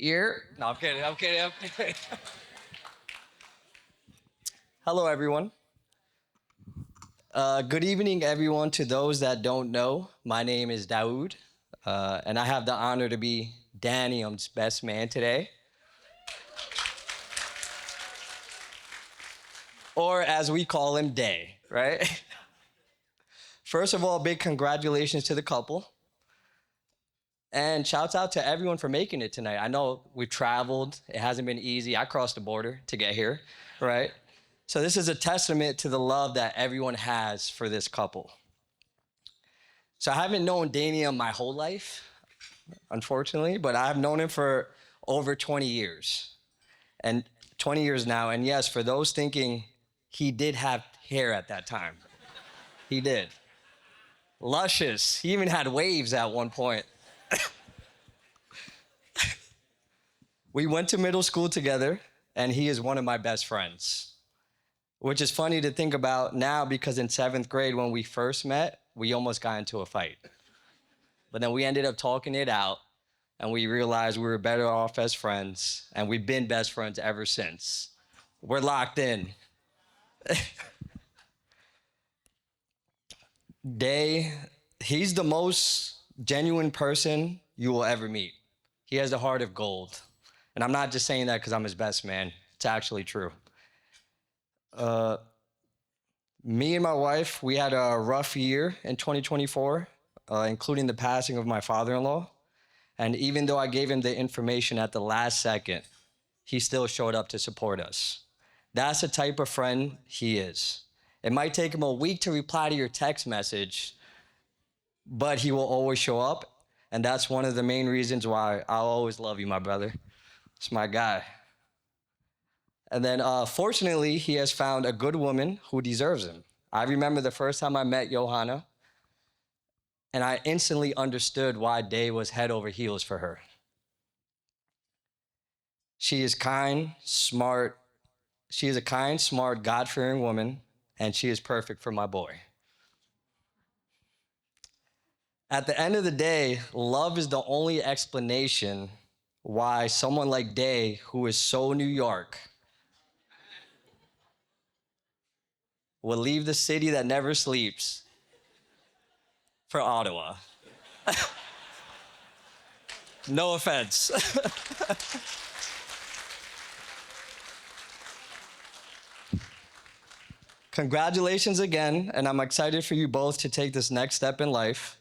Ear? No, I'm kidding. Hello, everyone. Good evening, everyone. To those that don't know, my name is Daoud, and I have the honor to be Daniom's best man today. Or as we call him, Day, right? First of all, big congratulations to the couple. And shouts out to everyone for making it tonight. I know we've traveled, it hasn't been easy. I crossed the border to get here, right? So, this is a testament to the love that everyone has for this couple. So, I haven't known Daniom my whole life, unfortunately, but I've known him for over 20 years. And 20 years now. And yes, for those thinking, he did have hair at that time. He did. Luscious. He even had waves at one point. We went to middle school together, and he is one of my best friends, which is funny to think about now because in seventh grade, when we first met, we almost got into a fight. But then we ended up talking it out, and we realized we were better off as friends, and we've been best friends ever since. We're locked in. Day, he's the most genuine person you will ever meet. He has a heart of gold. And I'm not just saying that because I'm his best man. It's actually true. Uh, Me and my wife, we had a rough year in 2024, including the passing of my father-in-law. And even though I gave him the information at the last second, he still showed up to support us. That's the type of friend he is. It might take him a week to reply to your text message, but he will always show up. And that's one of the main reasons why I'll always love you, my brother. It's my guy. And then, fortunately, he has found a good woman who deserves him. I remember the first time I met Yohannon, and I instantly understood why Day was head over heels for her. She is kind, smart. She is a kind, smart, God-fearing woman, and she is perfect for my boy. At the end of the day, love is the only explanation why someone like Day, who is so New York, will leave the city that never sleeps for Ottawa. No offense. Congratulations again, and I'm excited for you both to take this next step in life.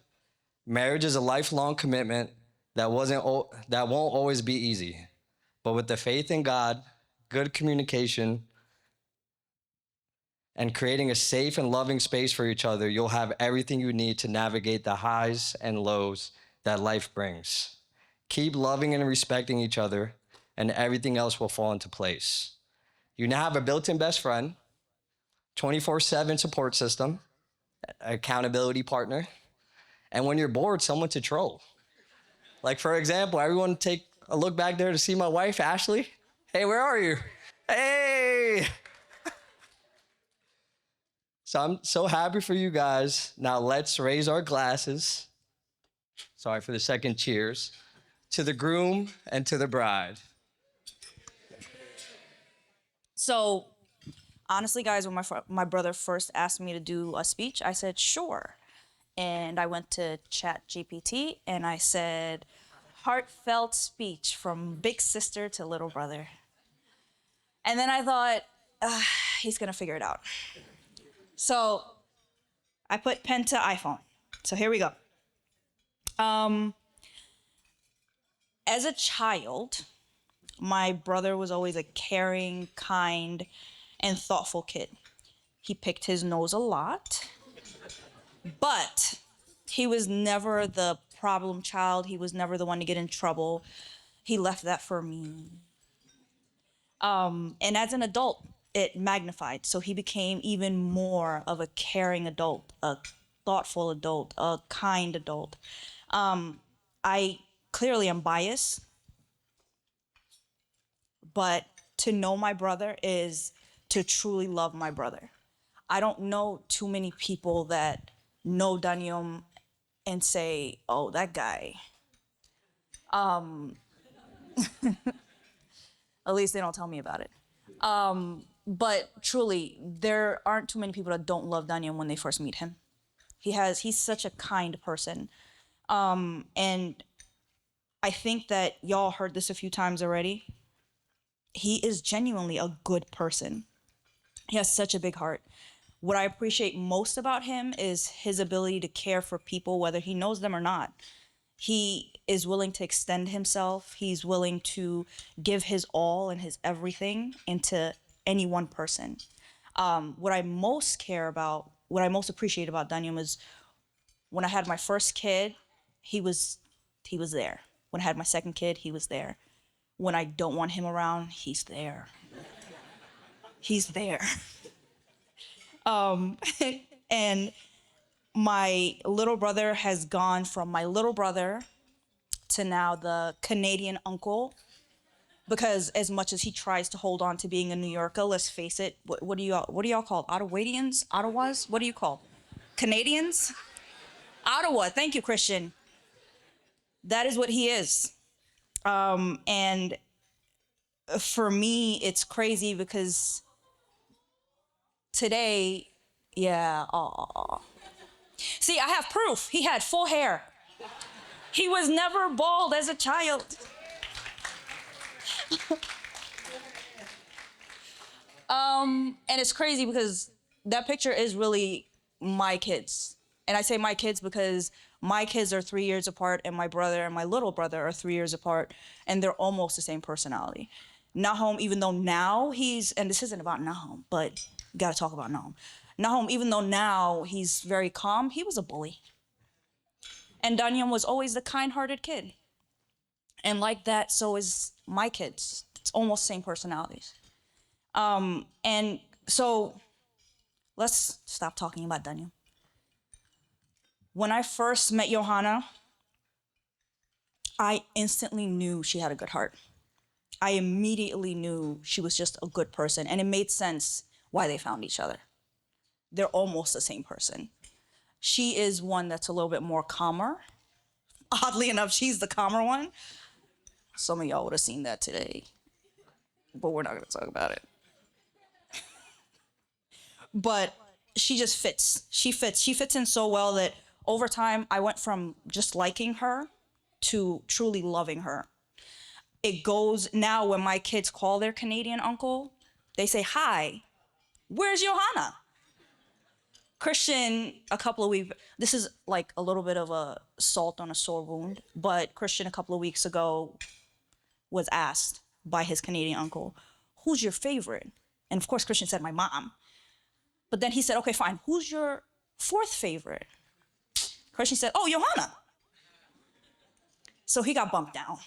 Marriage is a lifelong commitment that won't always be easy. But with the faith in God, good communication, and creating a safe and loving space for each other, you'll have everything you need to navigate the highs and lows that life brings. Keep loving and respecting each other, and everything else will fall into place. You now have a built in best friend, 24/7 support system, accountability partner, and when you're bored, someone to troll. Like, for example, everyone take a look back there to see my wife, Ashley. Hey, where are you? Hey! So I'm so happy for you guys. Now let's raise our glasses. Sorry for the second cheers. To the groom and to the bride. So, honestly, guys, when my brother first asked me to do a speech, I said sure, and I went to Chat GPT and I said, heartfelt speech from big sister to little brother, and then I thought, he's gonna figure it out. So I put pen to iPhone. So here we go. As a child, my brother was always a caring, kind, and thoughtful kid. He picked his nose a lot, but he was never the problem child. He was never the one to get in trouble. He left that for me. And as an adult, it magnified. So he became even more of a caring adult, a thoughtful adult, a kind adult. I clearly am biased, but to know my brother is to truly love my brother. I don't know too many people that know Daniom and say, oh, that guy. At least they don't tell me about it. But truly, there aren't too many people that don't love Daniom when they first meet him. He's such a kind person. And I think that y'all heard this a few times already. He is genuinely a good person. He has such a big heart. What I appreciate most about him is his ability to care for people, whether he knows them or not. He is willing to extend himself. He's willing to give his all and his everything into any one person. What I most care about, what I most appreciate about Daniel is when I had my first kid, he was there. When I had my second kid, he was there. When I don't want him around, he's there. He's there. And my little brother has gone from my little brother to now the Canadian uncle, because as much as he tries to hold on to being a New Yorker, let's face it, what do y'all call Ottawadians? Ottawas? What do you call Canadians? Ottawa. Thank you, Christian. That is what he is. And for me, it's crazy because today, yeah, aw. See, I have proof. He had full hair. He was never bald as a child. And it's crazy because that picture is really my kids. And I say my kids because my kids are 3 years apart, and my brother and my little brother are 3 years apart, and they're almost the same personality. Nahum, even though now and this isn't about Nahum, but you gotta talk about Nahum. Nahum, even though now he's very calm, he was a bully. And Daniom was always the kind-hearted kid. And like that, so is my kids. It's almost same personalities. And so let's stop talking about Daniel. When I first met Yohannon, I instantly knew she had a good heart. I immediately knew she was just a good person, and it made sense why they found each other. They're almost the same person. She is one that's a little bit more calmer. Oddly enough, she's the calmer one. Some of y'all would have seen that today, but we're not going to talk about it. But she just fits. She fits. She fits in so well that over time, I went from just liking her to truly loving her. It goes now when my kids call their Canadian uncle, they say, "Hi, where's Johanna?" Christian, a couple of weeks, this is like a little bit of a salt on a sore wound, but Christian a couple of weeks ago was asked by his Canadian uncle, "Who's your favorite?" And of course, Christian said, "My mom." But then he said, "Okay, fine, who's your fourth favorite?" Christian said, "Oh, Johanna." So he got bumped down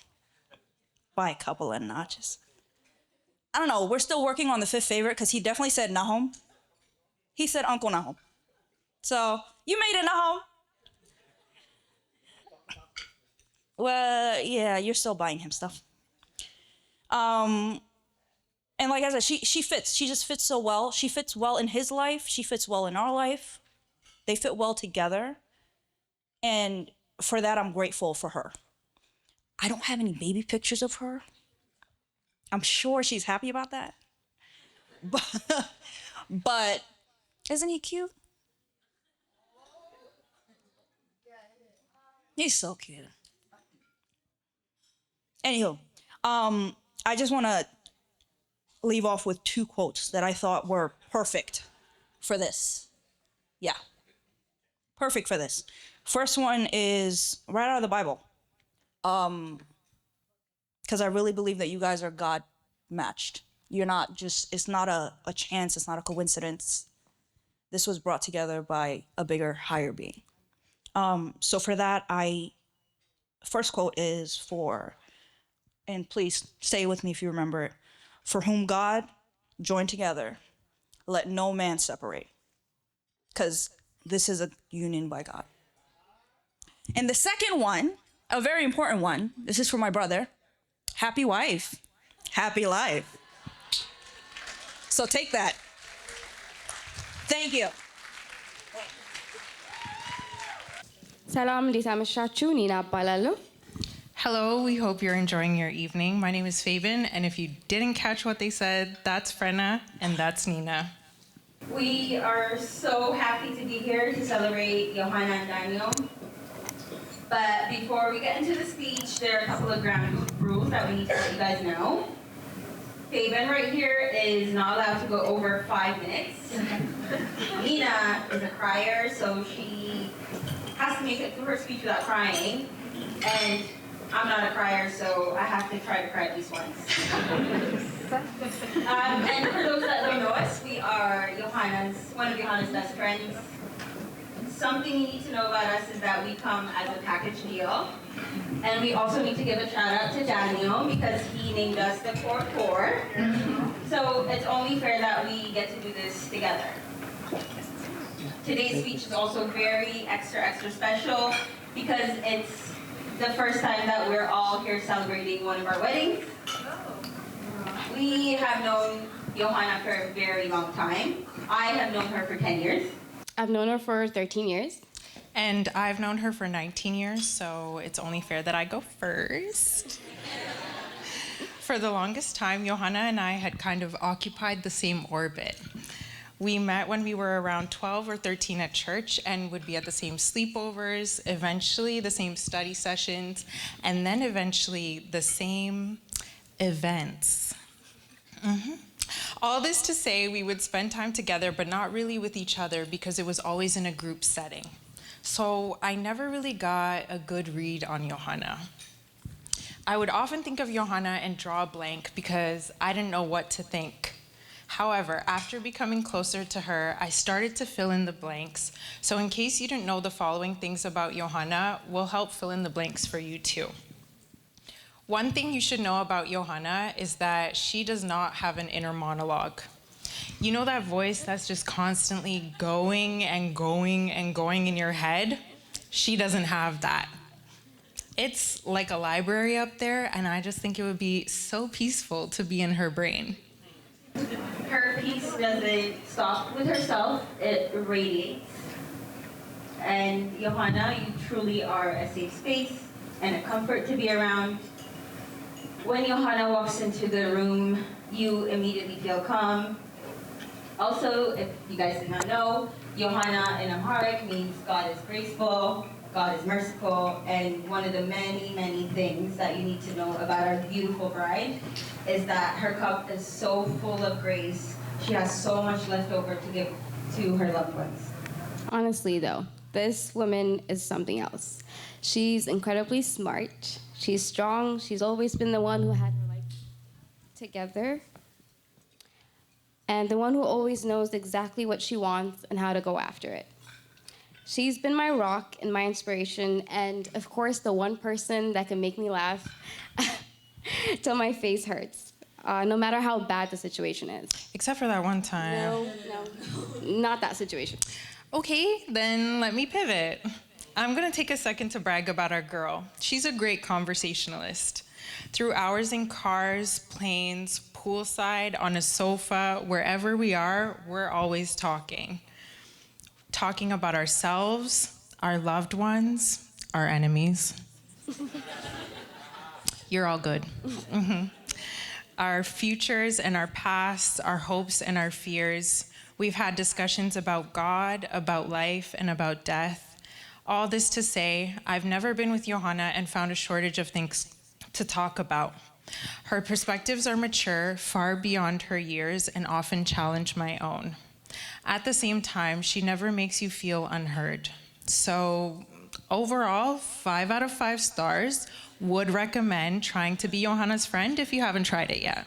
by a couple of notches. I don't know, we're still working on the fifth favorite because he definitely said Nahum. He said Uncle Nahum. So you made it, Nahum. Well, yeah, you're still buying him stuff. And like I said, she fits. She just fits so well. She fits well in his life. She fits well in our life. They fit well together. And for that, I'm grateful for her. I don't have any baby pictures of her. I'm sure she's happy about that. But isn't he cute? He's so cute. Anywho, I just want to leave off with two quotes that I thought were perfect for this. Yeah, perfect for this. First one is right out of the Bible. Because I really believe that you guys are God matched. You're not just, it's not a chance, it's not a coincidence. This was brought together by a bigger, higher being. So for that, first quote is for, and please say it with me if you remember it, "For whom God joined together, let no man separate." Because this is a union by God. And the second one, a very important one, this is for my brother: happy wife, happy life. So take that. Thank you. ሰላም እንዴት አመሻችሁ? ኒና እባላለሁ። Hello, we hope you're enjoying your evening. My name is Fabian, and if you didn't catch what they said, that's Frenna and that's Nina. We are so happy to be here to celebrate Yohannon and Daniom. But before we get into the speech, there are a couple of ground rules that we need to let you guys know. Fabian right here is not allowed to go over 5 minutes. Nina is a crier, so she has to make it through her speech without crying. And I'm not a crier, so I have to try to cry at least once. And for those that don't know us, we are one of Johannon's best friends. Something you need to know about us is that we come as a package deal. And we also need to give a shout out to Daniom because he named us the Core Core. So it's only fair that we get to do this together. Today's speech is also very extra special because it's the first time that we're all here celebrating one of our weddings. We have known Yohanna for a very long time. I have known her for 10 years. I've known her for 13 years. And I've known her for 19 years, so it's only fair that I go first. For the longest time, Yohanna and I had kind of occupied the same orbit. We met when we were around 12 or 13 at church and would be at the same sleepovers, eventually the same study sessions, and then eventually the same events. All this to say, we would spend time together, but not really with each other because it was always in a group setting. So I never really got a good read on Yohanna. I would often think of Yohanna and draw a blank because I didn't know what to think. However, after becoming closer to her, I started to fill in the blanks. So in case you didn't know the following things about Yohanna, we'll help fill in the blanks for you too. One thing you should know about Yohanna is that she does not have an inner monologue. You know that voice that's just constantly going and going and going in your head? She doesn't have that. It's like a library up there, and I just think it would be so peaceful to be in her brain. Her peace doesn't stop with herself, it radiates. And Yohanna, you truly are a safe space and a comfort to be around. When Yohanna walks into the room, you immediately feel calm. Also, if you guys did not know, Yohanna in Amharic means God is graceful, God is merciful, and one of the many things that you need to know about our beautiful bride is that her cup is so full of grace. She has so much left over to give to her loved ones. Honestly, though, this woman is something else. She's incredibly smart. She's strong. She's always been the one who had her life together. And the one who always knows exactly what she wants and how to go after it. She's been my rock and my inspiration, and of course, the one person that can make me laugh till my face hurts, no matter how bad the situation is. Except for that one time. No, not that situation. Okay, then let me pivot. I'm gonna take a second to brag about our girl. She's a great conversationalist. Through hours in cars, planes, poolside, on a sofa, wherever we are, we're always talking. Talking about ourselves, our loved ones, our enemies. You're all good. Our futures and our pasts, our hopes and our fears. We've had discussions about God, about life, and about death. All this to say, I've never been with Yohanna and found a shortage of things to talk about. Her perspectives are mature, far beyond her years, and often challenge my own. At the same time, she never makes you feel unheard. So overall, 5 out of 5 stars. Would recommend trying to be Yohanna's friend if you haven't tried it yet.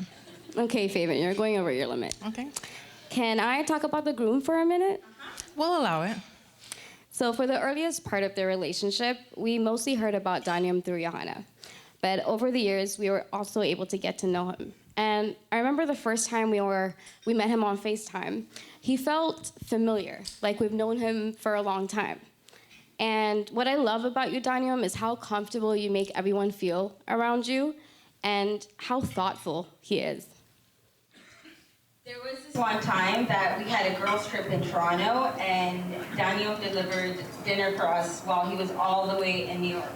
Okay, Fabian, you're going over your limit. Okay. Can I talk about the groom for a minute? We'll allow it. So for the earliest part of their relationship, we mostly heard about Daniom through Yohanna. But over the years, we were also able to get to know him. And I remember the first time we met him on FaceTime, he felt familiar, like we've known him for a long time. And what I love about you, Daniom, is how comfortable you make everyone feel around you and how thoughtful he is. There was this one time that we had a girls' trip in Toronto, and Daniel delivered dinner for us while he was all the way in New York.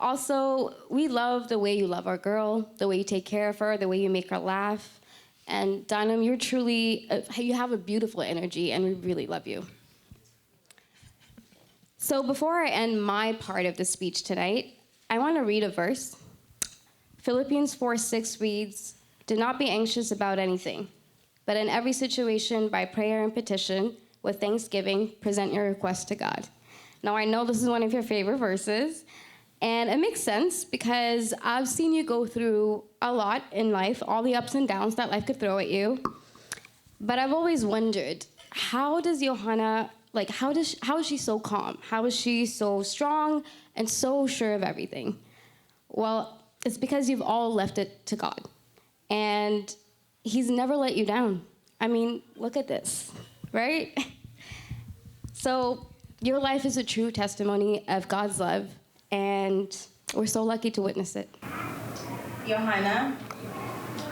Also, we love the way you love our girl, the way you take care of her, the way you make her laugh. And Daniom, you're truly, you have a beautiful energy, and we really love you. So before I end my part of the speech tonight, I want to read a verse. Philippians 4:6 reads, "Do not be anxious about anything, but in every situation, by prayer and petition, with thanksgiving, present your requests to God." Now, I know this is one of your favorite verses, and it makes sense because I've seen you go through a lot in life, all the ups and downs that life could throw at you. But I've always wondered, how does Yohanna, how is she so calm? How is she so strong and so sure of everything? Well, it's because you've all left it to God. And he's never let you down. I mean, look at this, right? So your life is a true testimony of God's love, and we're so lucky to witness it. Yohanna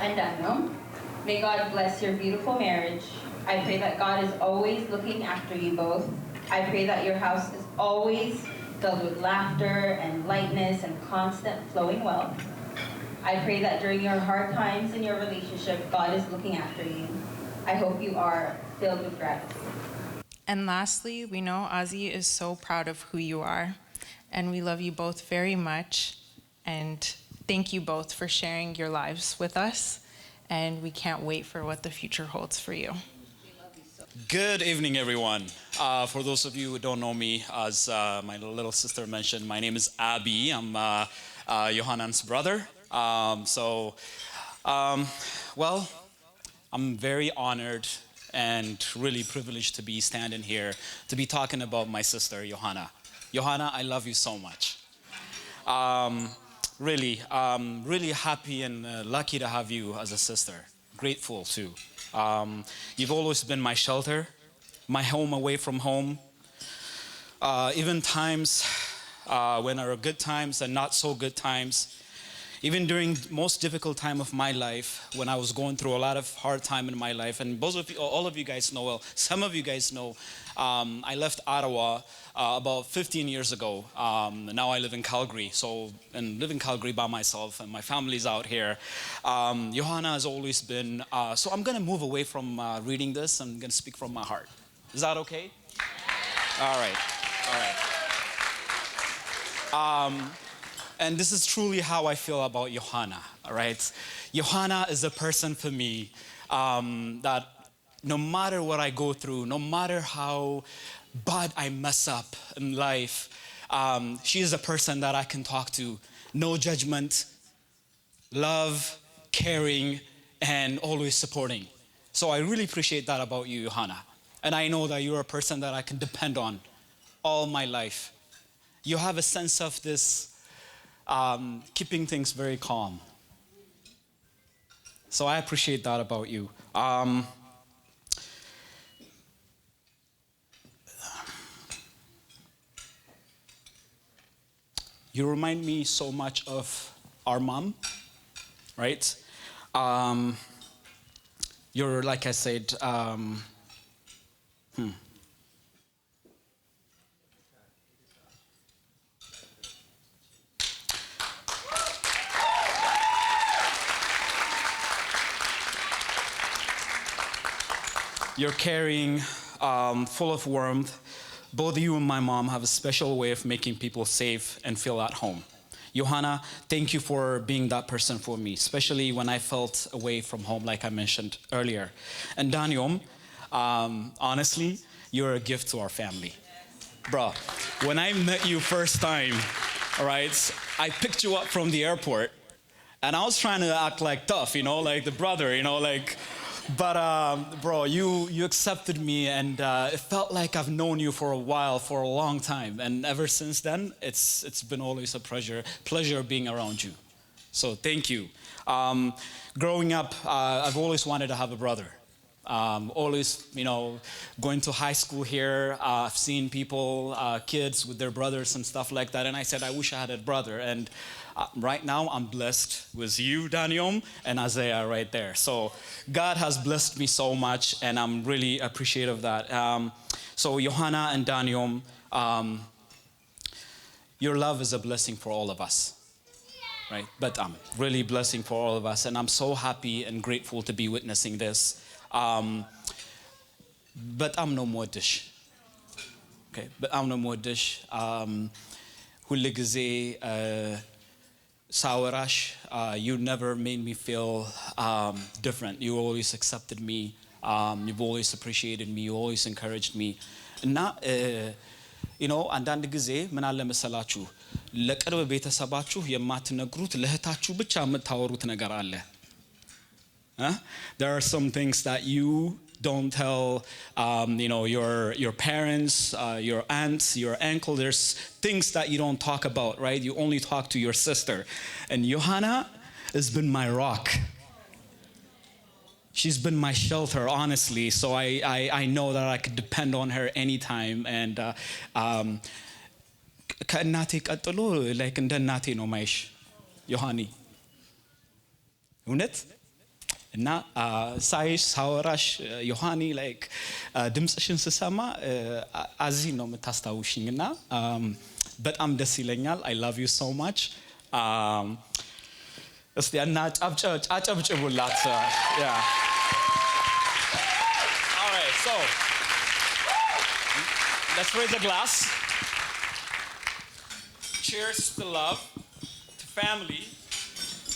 and Daniom, may God bless your beautiful marriage. I pray that God is always looking after you both. I pray that your house is always filled with laughter and lightness and constant flowing wealth. I pray that during your hard times in your relationship, God is looking after you. I hope you are filled with gratitude. And lastly, we know Ozzy is so proud of who you are, and we love you both very much. And thank you both for sharing your lives with us, and we can't wait for what the future holds for you. Good evening, everyone. For those of you who don't know me, as my little sister mentioned, my name is Abby. I'm Yohannon's brother. Well, I'm very honored and really privileged to be standing here to be talking about my sister, Yohanna. Yohanna, I love you so much. Really happy and lucky to have you as a sister. Grateful too. You've always been my shelter, my home away from home. Even times when there are good times and not so good times. Even during the most difficult time of my life, when I was going through a lot of hard time in my life, and all of you guys know, well, some of you guys know, I left Ottawa about 15 years ago. Now I live in Calgary, and live in Calgary by myself, and my family's out here. Yohanna has always been, so I'm gonna move away from reading this. I'm gonna speak from my heart. Is that okay? All right. And this is truly how I feel about Yohanna, all right? Yohanna is a person for me that no matter what I go through, no matter how bad I mess up in life, she is a person that I can talk to. No judgment, love, caring, and always supporting. So I really appreciate that about you, Yohanna. And I know that you're a person that I can depend on all my life. You have a sense of this keeping things very calm. So I appreciate that about you. You remind me so much of our mom, right? You're, like I said, You're caring, full of warmth. Both you and my mom have a special way of making people safe and feel at home. Yohanna, thank you for being that person for me, especially when I felt away from home, like I mentioned earlier. And Daniom, honestly, you're a gift to our family. Bro, when I met you first time, all right, I picked you up from the airport, and I was trying to act like tough, like the brother, But bro, you accepted me, and it felt like I've known you for a while, for a long time, and ever since then, it's been always a pleasure being around you. So thank you. Growing up, I've always wanted to have a brother. Always, going to high school here, I've seen people, kids with their brothers and stuff like that, and I said I wish I had a brother. And right now, I'm blessed with you, Daniom, and Isaiah right there. So God has blessed me so much, and I'm really appreciative of that. So Yohanna and Daniom, your love is a blessing for all of us, right? But really blessing for all of us, and I'm so happy and grateful to be witnessing this. በጣም ነው የምወድሽ። Okay, በጣም ነው የምወድሽ። ሁል ጊዜ ሳወራሽ you never made me feel different. You always accepted me. You've always appreciated me. You always encouraged me. እና አንዳንድ ጊዜ ምን አለ መሰላችሁ ለቅርብ ቤተሰባችሁ የማትነግሩት ለእህታችሁ ብቻ የምታወሩት ነገር አለ። There are some things that you don't tell your parents, your aunts, your uncle. There's things that you don't talk about, right? You only talk to your sister. And Yohanna has been my rock. She's been my shelter, honestly. So I know that I could depend on her anytime. And ከእናቴ ቀጥሎ like እንደ እናቴ ነው ማይሽ ዮሐኒ እውነት እና ሳይሽ ሳወራሽ ዮሐኒ like ድምጽሽን ስሰማ አዚን ነው የምታስታውሽኝ እና በጣም ደስ ይለኛል. I love you so much. እስቲ እና ጫጨብጭቡላት. Yeah. All right, so let's raise a glass. Cheers to love, to family,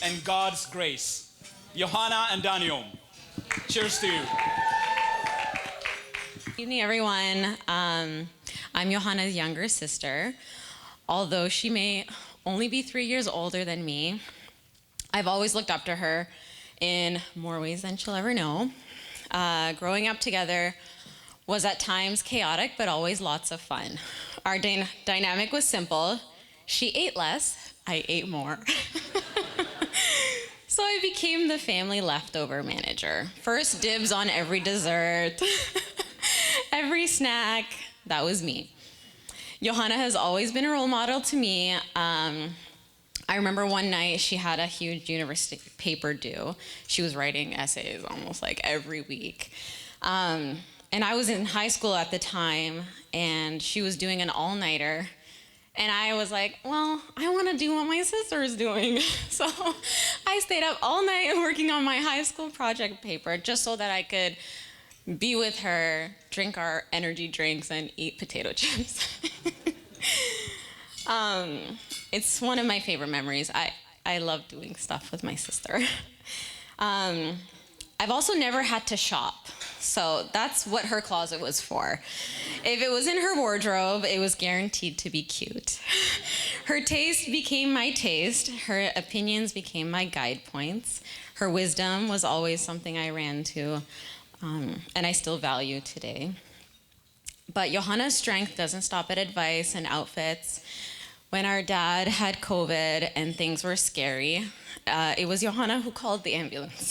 and God's grace. Yohanna and Daniom. Cheers to you. Good evening, everyone. I'm Yohanna's younger sister. Although she may only be 3 years older than me, I've always looked up to her in more ways than she'll ever know. Growing up together was at times chaotic, but always lots of fun. Our dynamic was simple. She ate less, I ate more. So I became the family leftover manager. First dibs on every dessert, every snack, that was me. Yohanna has always been a role model to me. I remember one night she had a huge university paper due. She was writing essays almost like every week. And I was in high school at the time, and she was doing an all-nighter. And I was like, well, I want to do what my sister is doing. So I stayed up all night working on my high school project paper just so that I could be with her, drink our energy drinks, and eat potato chips. It's one of my favorite memories. I love doing stuff with my sister. I've also never had to shop. So that's what her closet was for. If it was in her wardrobe, it was guaranteed to be cute. Her taste became my taste. Her opinions became my guide points. Her wisdom was always something I ran to, and I still value today. But Yohanna's strength doesn't stop at advice and outfits. When our dad had COVID and things were scary, it was Yohanna who called the ambulance.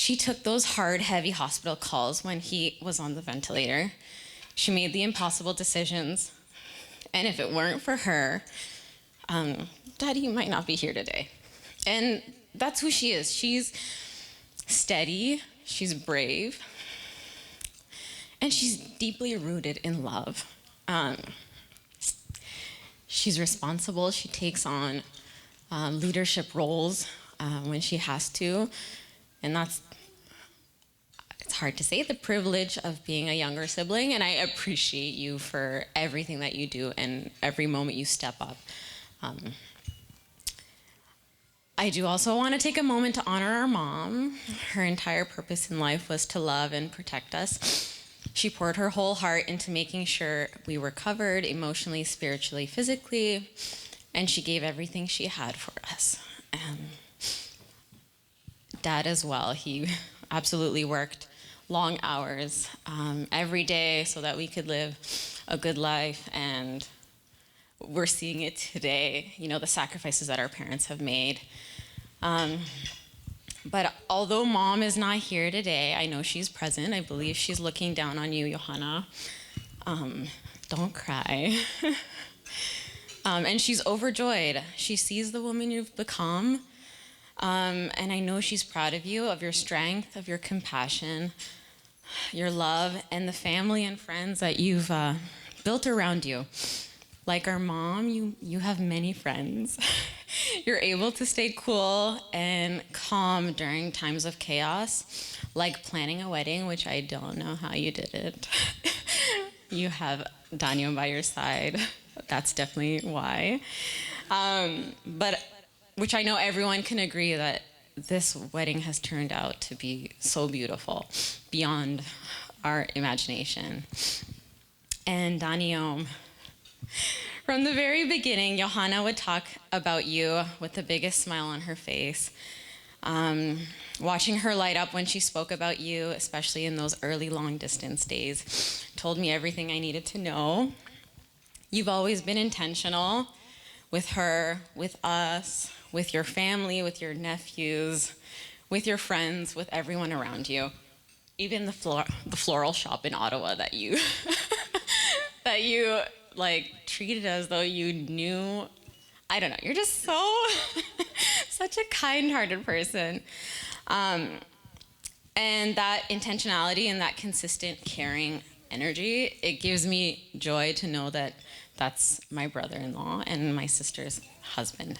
She took those hard, heavy hospital calls when he was on the ventilator. She made the impossible decisions. And if it weren't for her, Daddy might not be here today. And that's who she is. She's steady, she's brave, and she's deeply rooted in love. She's responsible. She takes on leadership roles when she has to. And it's hard to say, the privilege of being a younger sibling, and I appreciate you for everything that you do and every moment you step up. I do also want to take a moment to honor our mom. Her entire purpose in life was to love and protect us. She poured her whole heart into making sure we were covered emotionally, spiritually, physically, and she gave everything she had for us. Dad as well. He absolutely worked long hours every day so that we could live a good life, and we're seeing it today, the sacrifices that our parents have made. But although Mom is not here today, I know she's present. I believe she's looking down on you, Yohanna. Don't cry. And she's overjoyed. She sees the woman you've become. And I know she's proud of you, of your strength, of your compassion, your love, and the family and friends that you've built around you. Like our mom, you have many friends. You're able to stay cool and calm during times of chaos, like planning a wedding, which I don't know how you did it. You have Daniom by your side. That's definitely why. But which I know everyone can agree that this wedding has turned out to be so beautiful, beyond our imagination. And Daniom, from the very beginning, Yohanna would talk about you with the biggest smile on her face. Watching her light up when she spoke about you, especially in those early long distance days, told me everything I needed to know. You've always been intentional with her, with us, with your family, with your nephews, with your friends, with everyone around you. Even the floral shop in Ottawa that you that you like treated as though you knew. I don't know. You're just so such a kind-hearted person, and that intentionality and that consistent caring energy. It gives me joy to know that that's my brother-in-law and my sister's husband.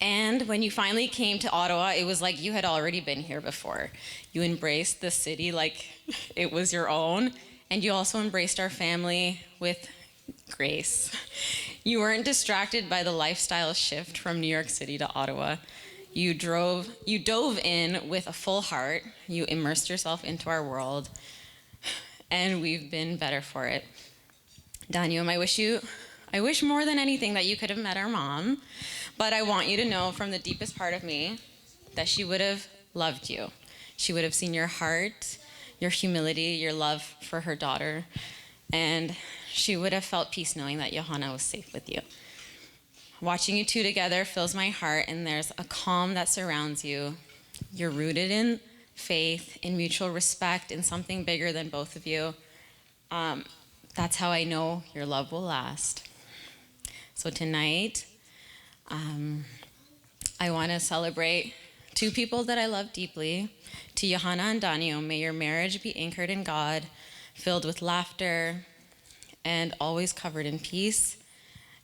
And when you finally came to Ottawa, it was like you had already been here before. You embraced the city like it was your own, and you also embraced our family with grace. You weren't distracted by the lifestyle shift from New York City to Ottawa. You dove in with a full heart. You immersed yourself into our world, and we've been better for it. Daniom, I wish more than anything that you could have met our mom, but I want you to know from the deepest part of me that she would have loved you. She would have seen your heart, your humility, your love for her daughter, and she would have felt peace knowing that Yohanna was safe with you. Watching you two together fills my heart, and there's a calm that surrounds you. You're rooted in faith, in mutual respect, in something bigger than both of you. That's how I know your love will last. So tonight, I want to celebrate two people that I love deeply. To Yohanna and Daniom, may your marriage be anchored in God, filled with laughter, and always covered in peace.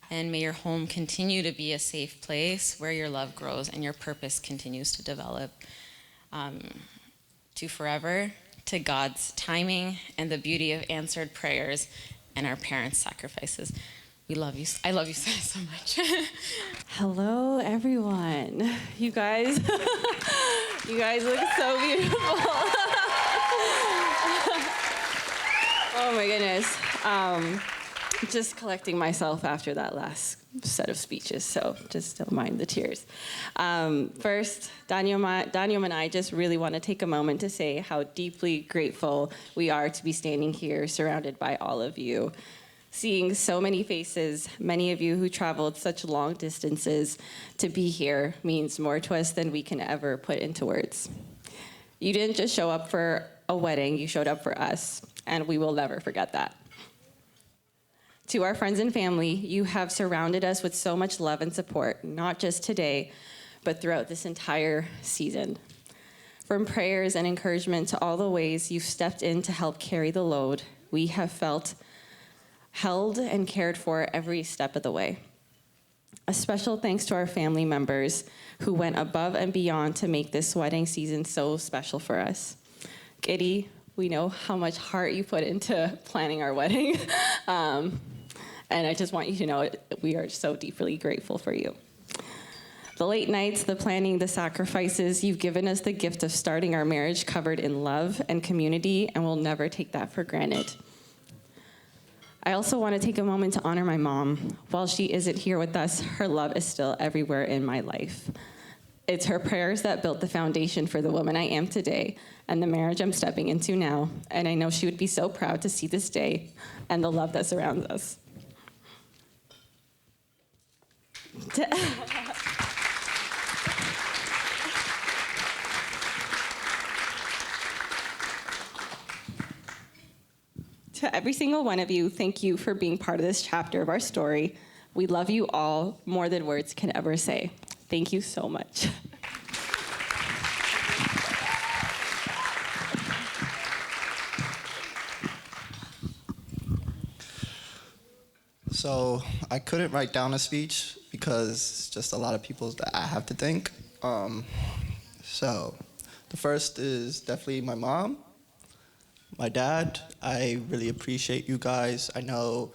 And may your home continue to be a safe place where your love grows and your purpose continues to develop. To forever, to God's timing and the beauty of answered prayers and our parents' sacrifices. We love you. I love you so much. Hello, everyone. You guys, you guys look so beautiful. Oh my goodness. Just collecting myself after that last set of speeches, so just don't mind the tears. First, Daniom and I just really want to take a moment to say how deeply grateful we are to be standing here surrounded by all of you. Seeing so many faces, many of you who traveled such long distances to be here means more to us than we can ever put into words. You didn't just show up for a wedding, you showed up for us, and we will never forget that. To our friends and family, you have surrounded us with so much love and support, not just today, but throughout this entire season. From prayers and encouragement to all the ways you've stepped in to help carry the load, we have felt held and cared for every step of the way. A special thanks to our family members who went above and beyond to make this wedding season so special for us. Giddy, we know how much heart you put into planning our wedding. And I just want you to know we are so deeply grateful for you. The late nights, the planning, the sacrifices, you've given us the gift of starting our marriage covered in love and community, and we'll never take that for granted. I also want to take a moment to honor my mom. While she isn't here with us, her love is still everywhere in my life. It's her prayers that built the foundation for the woman I am today and the marriage I'm stepping into now, and I know she would be so proud to see this day and the love that surrounds us. To every single one of you, thank you for being part of this chapter of our story. We love you all more than words can ever say. Thank you so much. So I couldn't write down a speech because it's just a lot of people that I have to thank. So the first is definitely my mom, my dad. I really appreciate you guys. I know,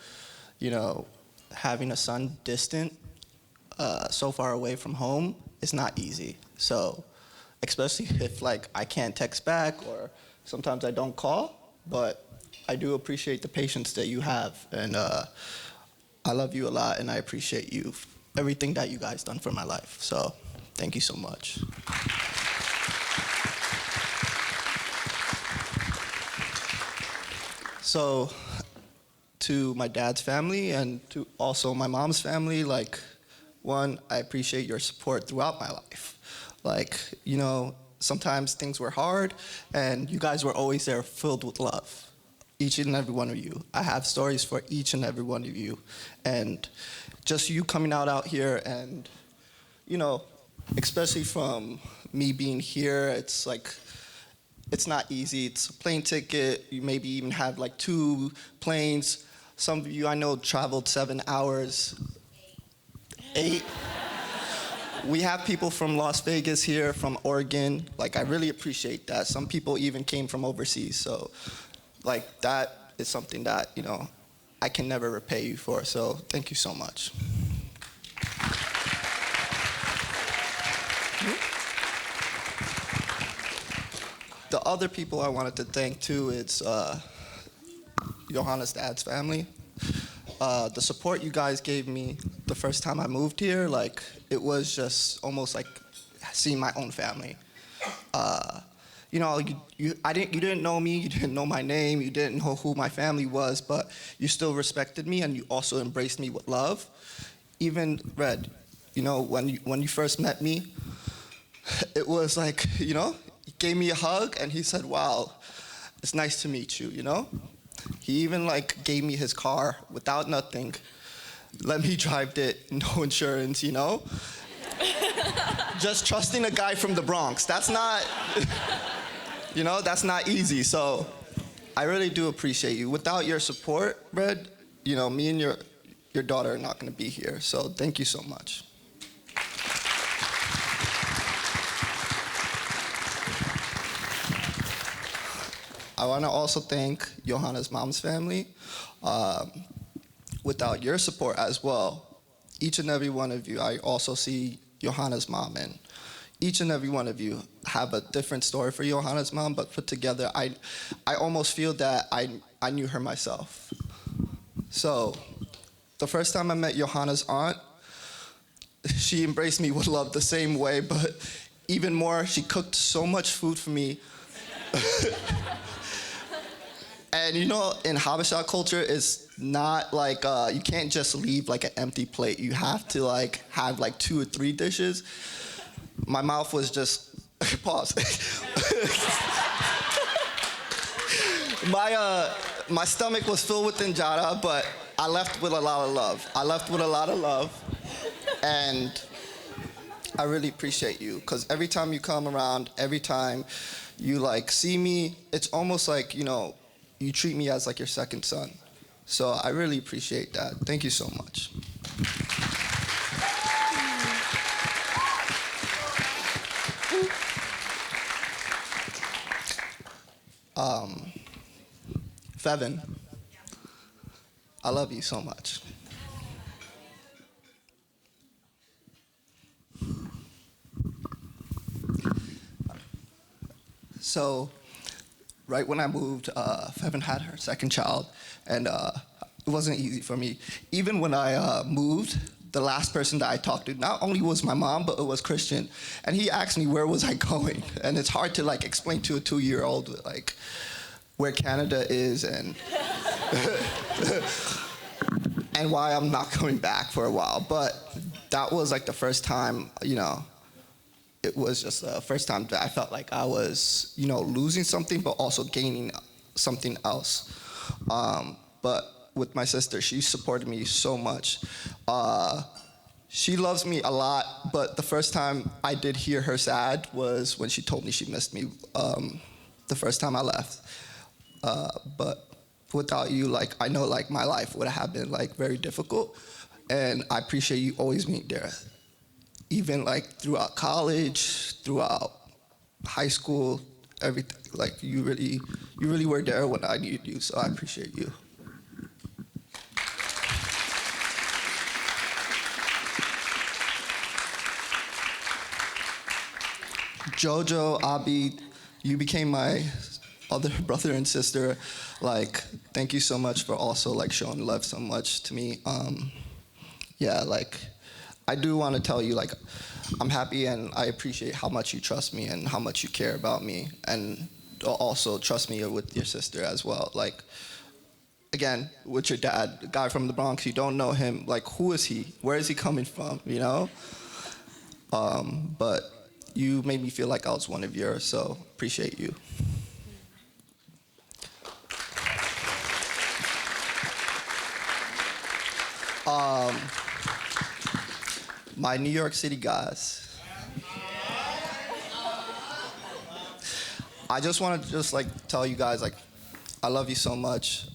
having a son distant, so far away from home is not easy. So especially if I can't text back or sometimes I don't call, but I do appreciate the patience that you have, and I love you a lot, and I appreciate you, everything that you guys done for my life. So thank you so much. So to my dad's family and to also my mom's family, one, I appreciate your support throughout my life. Sometimes things were hard, and you guys were always there filled with love. Each and every one of you. I have stories for each and every one of you. And just you coming out here and, especially from me being here, it's not easy. It's a plane ticket. You maybe even have 2 planes. Some of you I know traveled 7 hours, 8. We have people from Las Vegas here, from Oregon. I really appreciate that. Some people even came from overseas. So, that is something that, I can never repay you for. So, thank you so much. The other people I wanted to thank, too, is Yohannon's dad's family. The support you guys gave me the first time I moved here, it was just almost like seeing my own family. You didn't know me, you didn't know my name, you didn't know who my family was, but you still respected me and you also embraced me with love. Even Red, when you first met me, it was he gave me a hug and he said, "Wow, it's nice to meet you," He even gave me his car without nothing, let me drive it, no insurance, Just trusting a guy from the Bronx. That's not, that's not easy. So I really do appreciate you. Without your support, Red, me and your daughter are not going to be here. So thank you so much. I want to also thank Johanna's mom's family. Without your support as well, each and every one of you, I also see Johanna's mom, and each and every one of you have a different story for Johanna's mom, but put together, I almost feel that I knew her myself. So the first time I met Johanna's aunt, she embraced me with love the same way, but even more, she cooked so much food for me. And in Habesha culture, it's not you can't just leave an empty plate. You have to have 2 or 3 dishes. My mouth was just, pause. My stomach was filled with injera, but I left with a lot of love. And I really appreciate you, because every time you come around, every time you see me, it's almost you treat me as your second son. So I really appreciate that. Thank you so much. Fevin, I love you so much. So, right when I moved, Fevin had her second child, and it wasn't easy for me. Even when I moved, the last person that I talked to not only was my mom, but it was Christian, and he asked me where was I going, and it's hard to explain to a 2-year-old where Canada is and and why I'm not coming back for a while. But that was the first time, it was just the first time that I felt like I was, losing something, but also gaining something else. But with my sister, she supported me so much. She loves me a lot, but the first time I did hear her sad was when she told me she missed me the first time I left. But without you, like, I know, like, my life would have been, like, very difficult. And I appreciate you always being there. Even, like, throughout college, throughout high school, everything. Like, you really were there when I needed you, so I appreciate you. Jojo, Abi, you became my other brother and sister. Like, thank you so much for also like showing love so much to me. Yeah, like, I do want to tell you, like, I'm happy and I appreciate how much you trust me and how much you care about me, and also trust me with your sister as well. Like, again, with your dad, the guy from the Bronx, you don't know him. Like, who is he? Where is he coming from? You know? But you made me feel like I was one of yours, so appreciate you. My New York City guys. I just want to like tell you guys, like, I love you so much.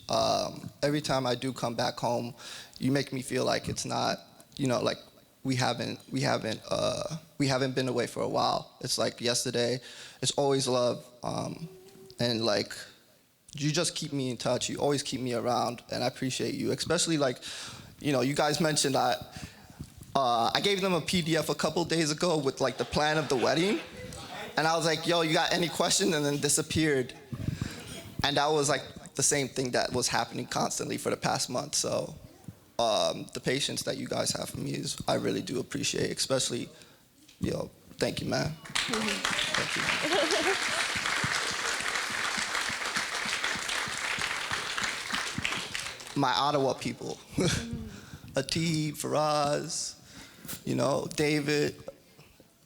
Every time I do come back home, you make me feel like it's not, you know, like we haven't been away for a while. It's like yesterday. It's always love, and like you just keep me in touch. You always keep me around, and I appreciate you. Especially like, you know, you guys mentioned that I gave them a PDF a couple days ago with like the plan of the wedding, and I was like, "Yo, you got any questions?" And then disappeared, and that was like the same thing that was happening constantly for the past month. So. The patience that you guys have for me is I really do appreciate, especially, yo, thank you, man. Thank you. My Ottawa people, Atib, Faraz, you know, David,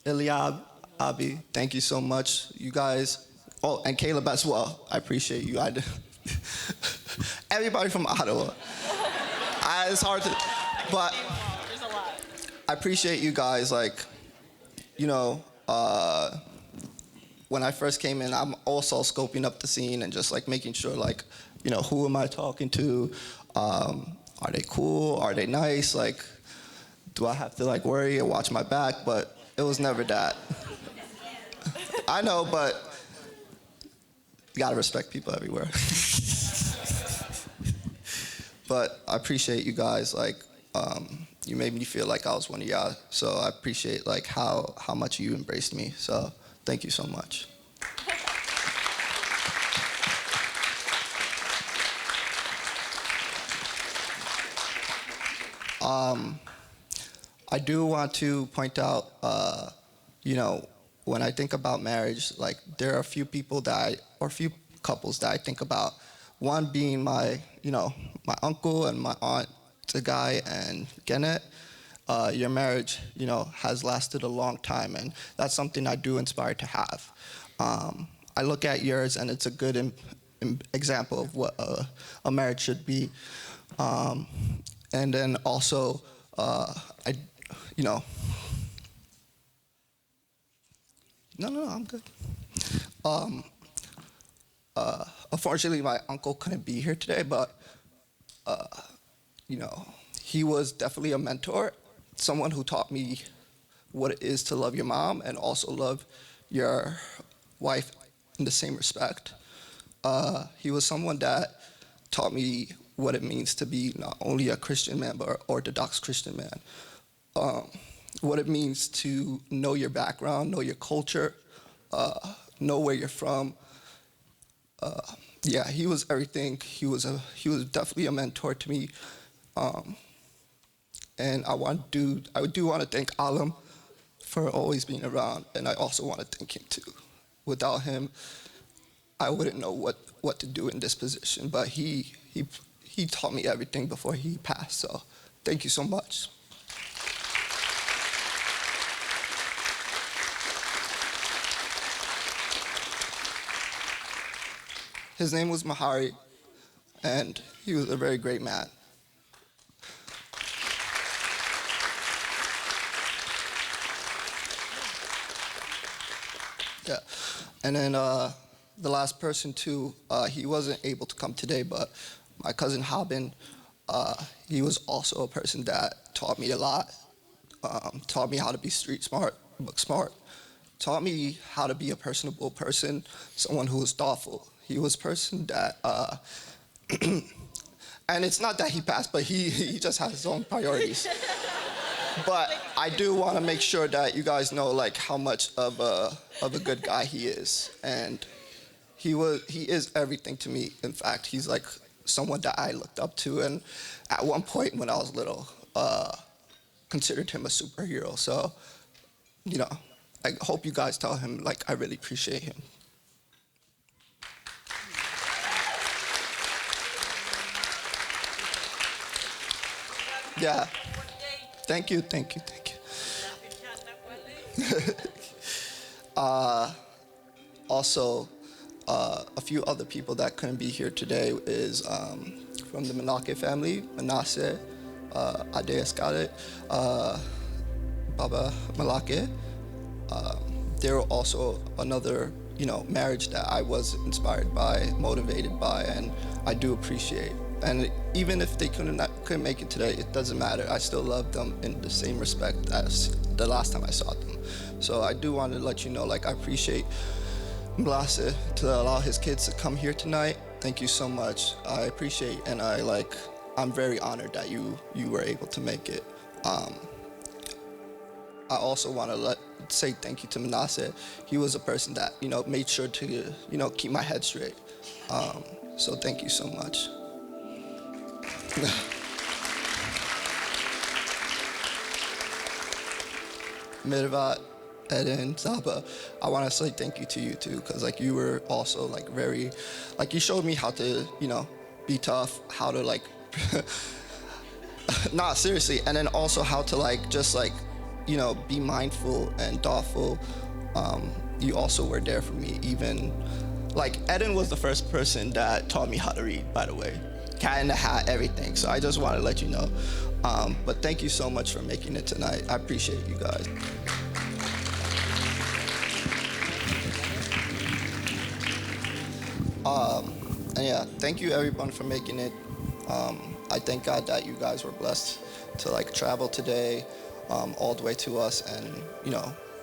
Eliab, Abi, thank you so much. You guys, oh, and Caleb as well. I appreciate you. Everybody from Ottawa. It's hard to, but I appreciate you guys. Like, you know, when I first came in, I'm also scoping up the scene and just like making sure, like, you know, who am I talking to? Are they cool? Are they nice? Like, do I have to like worry and watch my back? But it was never that. I know, but you gotta respect people everywhere. But I appreciate you guys. Like, you made me feel like I was one of y'all. So I appreciate like how much you embraced me. So thank you so much. I do want to point out, you know, when I think about marriage, like there are a few people or few couples that I think about. One being my, you know, my uncle and my aunt, Guy and Gennett. Your marriage, you know, has lasted a long time, and that's something I do inspire to have. I look at yours, and it's a good example of what a marriage should be. And then also, you know, no, I'm good. Unfortunately, my uncle couldn't be here today, but, you know, he was definitely a mentor, someone who taught me what it is to love your mom and also love your wife in the same respect. He was someone that taught me what it means to be not only a Christian man, but an Orthodox Christian man. What it means to know your background, know your culture, know where you're from. Yeah, he was everything. He was definitely a mentor to me. And I do want to thank Alam for always being around, and I also want to thank him too. Without him, I wouldn't know what to do in this position, but he taught me everything before he passed, so thank you so much. His name was Mahari, and he was a very great man. Yeah, and then the last person too, he wasn't able to come today, but my cousin Haben, he was also a person that taught me a lot, taught me how to be street smart, book smart, taught me how to be a personable person, someone who was thoughtful. He was a person that, and it's not that he passed, but he just has his own priorities. But I do want to make sure that you guys know like how much of a good guy he is, and he is everything to me. In fact, he's like someone that I looked up to, and at one point when I was little, considered him a superhero. So, you know, I hope you guys tell him like I really appreciate him. Yeah. Thank you, thank you, thank you. Also, a few other people that couldn't be here today is from the Menake family, Manasseh, Ade Escalade, Baba Malake. They were also another, marriage that I was inspired by, motivated by, and I do appreciate. And even if they couldn't make it today, it doesn't matter. I still love them in the same respect as the last time I saw them. So I do want to let you know, like, I appreciate Mlase to allow his kids to come here tonight. Thank you so much. I appreciate, and I'm very honored that you were able to make it. I also want to say thank you to Manasseh. He was a person that, made sure to, keep my head straight. So thank you so much. Mirvat, Eden, Zaba, I want to say thank you to you too, because like you were also like very, like you showed me how to, be tough, how to like, not seriously, and then also how to like just like, be mindful and thoughtful. You also were there for me, even like Eden was the first person that taught me how to read, by the way. Cat in the hat, everything. So I just want to let you know. But thank you so much for making it tonight. I appreciate you guys. And yeah, thank you everyone for making it. I thank God that you guys were blessed to like travel today, all the way to us, and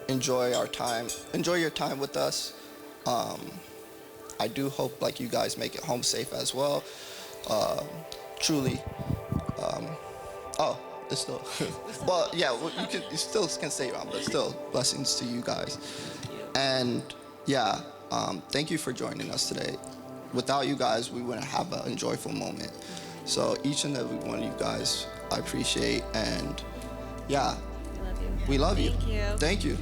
enjoy our time. Enjoy your time with us. I do hope like you guys make it home safe as well. Truly. It's still. Well, yeah, you still can stay around, but still, blessings to you guys. And yeah, thank you for joining us today. Without you guys, we wouldn't have an enjoyable moment. So each and every one of you guys, I appreciate, and yeah, we love you. Thank you.